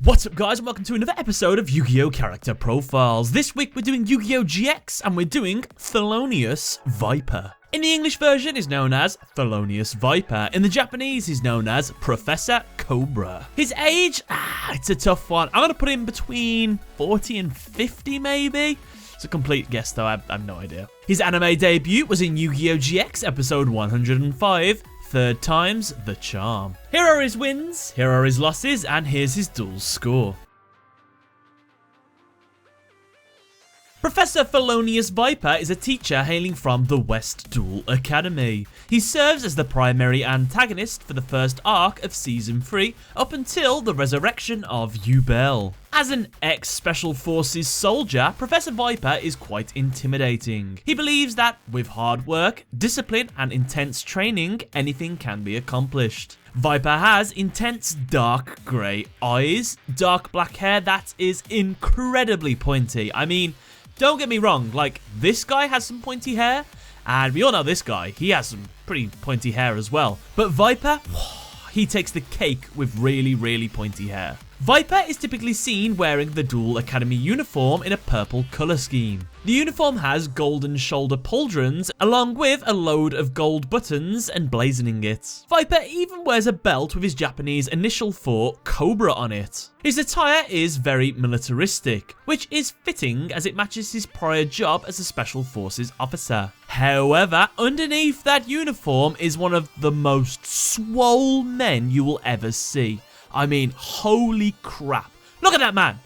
What's up guys, and welcome to another episode of Yu-Gi-Oh! Character Profiles. This week we're doing Yu-Gi-Oh! GX and we're doing Thelonious Viper. In the English version he's known as Thelonious Viper. In the Japanese he's known as Professor Cobra. His age, it's a tough one. I'm going to put him between 40 and 50 maybe. It's a complete guess though, I have no idea. His anime debut was in Yu-Gi-Oh! GX episode 105. Third time's the charm. Here are his wins, here are his losses, and here's his duel score. Professor Thelonious Viper is a teacher hailing from the West Duel Academy. He serves as the primary antagonist for the first arc of Season 3 up until the resurrection of Yugioh. As an ex-Special Forces soldier, Professor Viper is quite intimidating. He believes that with hard work, discipline, and intense training, anything can be accomplished. Viper has intense dark grey eyes, dark black hair that is incredibly pointy. I mean, don't get me wrong, like, this guy has some pointy hair, and we all know this guy, he has some pretty pointy hair as well. But Viper, he takes the cake with really pointy hair. Viper is typically seen wearing the Duel Academy uniform in a purple colour scheme. The uniform has golden shoulder pauldrons along with a load of gold buttons emblazoning it. Viper even wears a belt with his Japanese initial for Cobra on it. His attire is very militaristic, which is fitting as it matches his prior job as a Special Forces officer. However, underneath that uniform is one of the most swole men you will ever see. I mean, holy crap. Look at that man.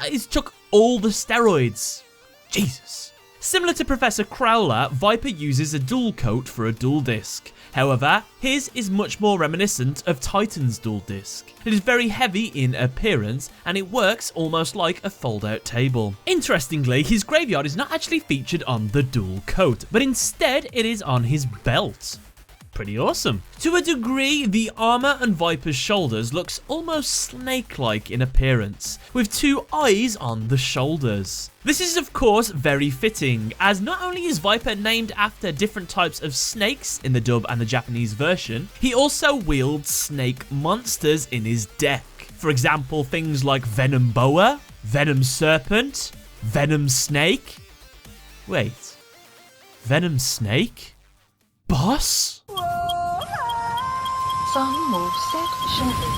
He's took all the steroids. Jesus. Similar to Professor Crowler, Viper uses a dual coat for a dual disc. However, his is much more reminiscent of Titan's dual disc. It is very heavy in appearance and it works almost like a fold-out table. Interestingly, his graveyard is not actually featured on the dual coat, but instead it is on his belt. Pretty awesome. To a degree, the armor on Viper's shoulders looks almost snake-like in appearance, with two eyes on the shoulders. This is of course very fitting, as not only is Viper named after different types of snakes in the dub and the Japanese version, he also wields snake monsters in his deck. For example, things like Venom Boa, Venom Serpent, Venom Snake. Wait, Venom Snake? Boss? Some move set shortly.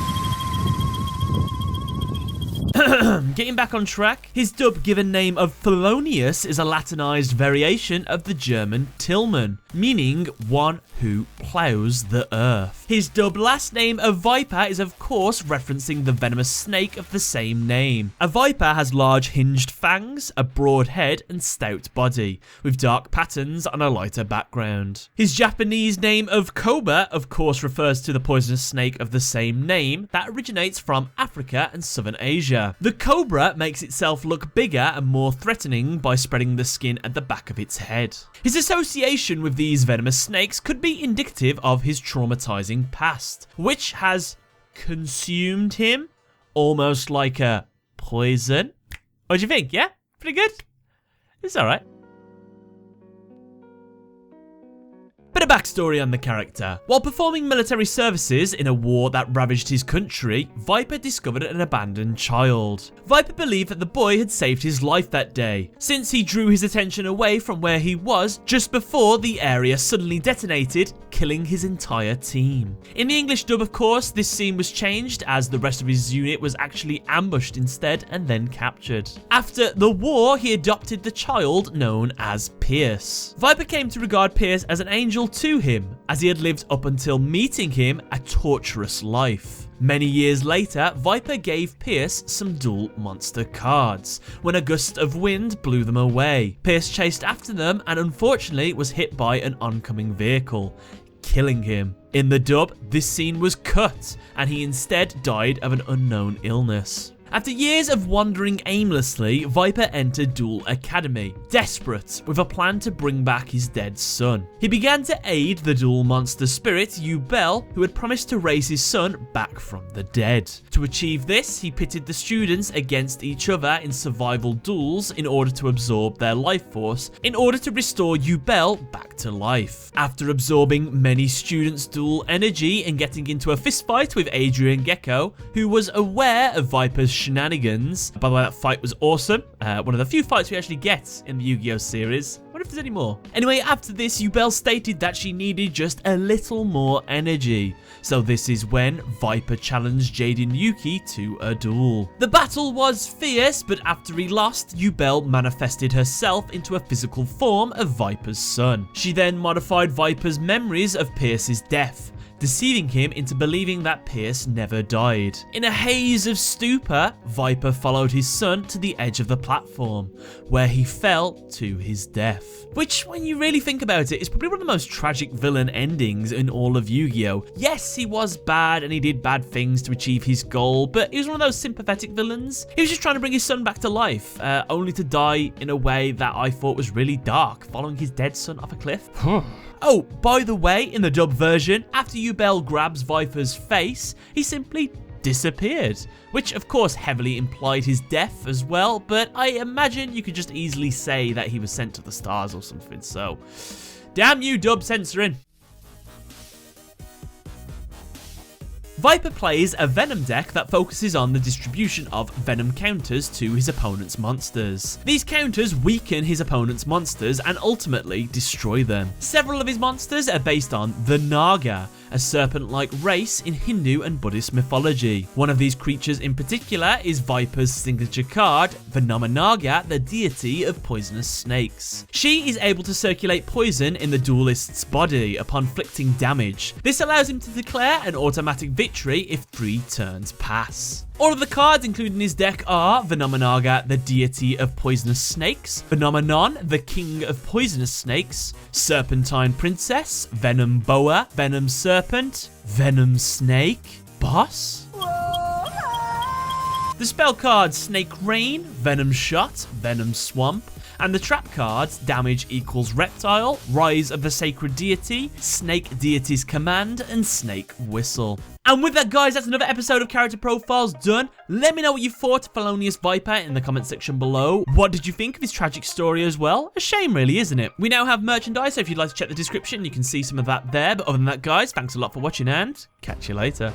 Getting back on track, his dub given name of Thelonious is a Latinized variation of the German Tillman, meaning one who plows the earth. His dub last name of Viper is of course referencing the venomous snake of the same name. A viper has large hinged fangs, a broad head and stout body, with dark patterns on a lighter background. His Japanese name of Cobra of course refers to the poisonous snake of the same name that originates from Africa and Southern Asia. The Cobra makes itself look bigger and more threatening by spreading the skin at the back of its head. His association with these venomous snakes could be indicative of his traumatizing past, which has consumed him almost like a poison. What do you think? Yeah? Pretty good? It's alright. Bit of backstory on the character. While performing military services in a war that ravaged his country, Viper discovered an abandoned child. Viper believed that the boy had saved his life that day, since he drew his attention away from where he was just before the area suddenly detonated, killing his entire team. In the English dub, of course, this scene was changed as the rest of his unit was actually ambushed instead and then captured. After the war, he adopted the child known as Pierce. Viper came to regard Pierce as an angel to him, as he had lived up until meeting him a torturous life. Many years later, Viper gave Pierce some dual monster cards, when a gust of wind blew them away. Pierce chased after them and unfortunately was hit by an oncoming vehicle, killing him. In the dub, this scene was cut, and he instead died of an unknown illness. After years of wandering aimlessly, Viper entered Duel Academy, desperate, with a plan to bring back his dead son. He began to aid the dual monster spirit Yugioh, who had promised to raise his son back from the dead. To achieve this, he pitted the students against each other in survival duels in order to absorb their life force, in order to restore Yugioh back to life. After absorbing many students' dual energy and getting into a fistfight with Adrian Gecko, who was aware of Viper's shenanigans. By the way, that fight was awesome. One of the few fights we actually get in the Yu-Gi-Oh series. I wonder if there's any more. Anyway, after this, Yubel stated that she needed just a little more energy. So this is when Viper challenged Jade and Yuki to a duel. The battle was fierce, but after he lost, Yubel manifested herself into a physical form of Viper's son. She then modified Viper's memories of Pierce's death, deceiving him into believing that Pierce never died. In a haze of stupor, Viper followed his son to the edge of the platform, where he fell to his death. Which, when you really think about it, is probably one of the most tragic villain endings in all of Yu-Gi-Oh! Yes, he was bad and he did bad things to achieve his goal, but he was one of those sympathetic villains. He was just trying to bring his son back to life, only to die in a way that I thought was really dark, following his dead son off a cliff. Oh, by the way, in the dub version, after Yubel grabs Viper's face, he simply disappeared, which of course heavily implied his death as well, but I imagine you could just easily say that he was sent to the stars or something, so damn you, dub censoring. Viper plays a Venom deck that focuses on the distribution of Venom counters to his opponent's monsters. These counters weaken his opponent's monsters and ultimately destroy them. Several of his monsters are based on the Naga, a serpent-like race in Hindu and Buddhist mythology. One of these creatures in particular is Viper's signature card, Venomanaga, the deity of poisonous snakes. She is able to circulate poison in the duelist's body upon inflicting damage. This allows him to declare an automatic victory if 3 turns pass. All of the cards included in his deck are Venomanaga, the deity of poisonous snakes, Phenomenon, the king of poisonous snakes, Serpentine Princess, Venom Boa, Venom Serpent, Venom Snake, Boss? The spell cards Snake Rain, Venom Shot, Venom Swamp, and the trap cards Damage equals Reptile, Rise of the Sacred Deity, Snake Deity's Command, and Snake Whistle. And with that, guys, that's another episode of Character Profiles done. Let me know what you thought of Thelonious Viper in the comment section below. What did you think of his tragic story as well? A shame, really, isn't it? We now have merchandise, so if you'd like to check the description, you can see some of that there. But other than that, guys, thanks a lot for watching, and catch you later.